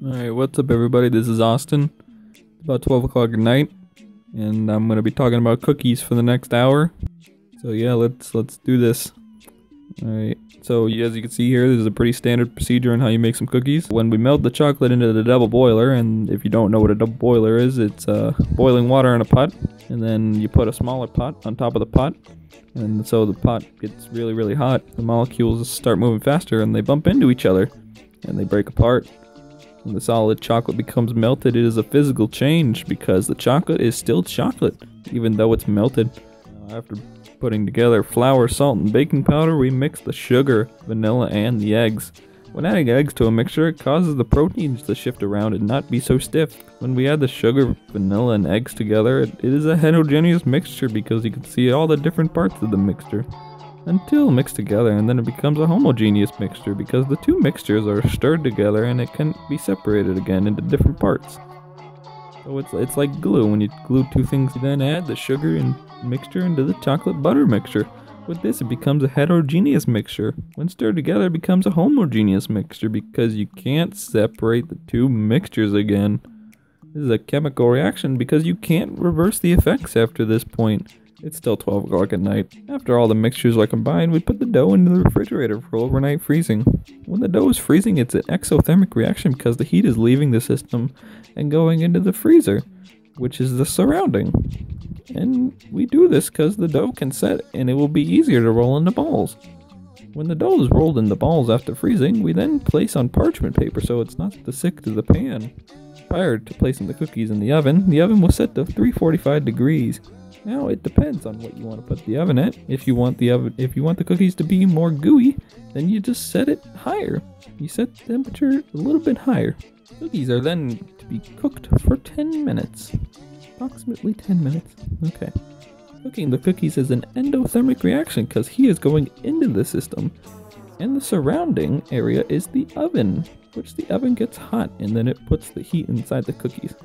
Alright, what's up everybody? This is Austin. It's about 12 o'clock at night, and I'm gonna be talking about cookies for the next hour. So yeah, let's do this. Alright, so as you can see here, this is a pretty standard procedure on how you make some cookies. When we melt the chocolate into the double boiler, and if you don't know what a double boiler is, it's boiling water in a pot, and then you put a smaller pot on top of the pot, and so the pot gets really hot. The molecules start moving faster, and they bump into each other, and they break apart. When the solid chocolate becomes melted, it is a physical change because the chocolate is still chocolate, even though it's melted. After putting together flour, salt, and baking powder, we mix the sugar, vanilla, and the eggs. When adding eggs to a mixture, it causes the proteins to shift around and not be so stiff. When we add the sugar, vanilla, and eggs together, it is a heterogeneous mixture because you can see all the different parts of the mixture until mixed together, and then it becomes a homogeneous mixture because the two mixtures are stirred together and it can be separated again into different parts. So it's like glue. When you glue two things, you then add the sugar and mixture into the chocolate butter mixture. With this, it becomes a heterogeneous mixture. When stirred together, it becomes a homogeneous mixture because you can't separate the two mixtures again. This is a chemical reaction because you can't reverse the effects after this point. It's still 12 o'clock at night. After all the mixtures are combined, we put the dough into the refrigerator for overnight freezing. When the dough is freezing, it's an exothermic reaction because the heat is leaving the system and going into the freezer, which is the surrounding. And we do this because the dough can set and it will be easier to roll into balls. When the dough is rolled into balls after freezing, we then place on parchment paper so it's not to stick to the pan. Prior to placing the cookies in the oven was set to 345 degrees. Now it depends on what you want to put the oven at. If you want the cookies to be more gooey, then you just set it higher. You set the temperature a little bit higher. Cookies are then to be cooked for 10 minutes. Approximately 10 minutes. Okay. Cooking the cookies is an endothermic reaction because heat is going into the system. And the surrounding area is the oven, which the oven gets hot and then it puts the heat inside the cookies.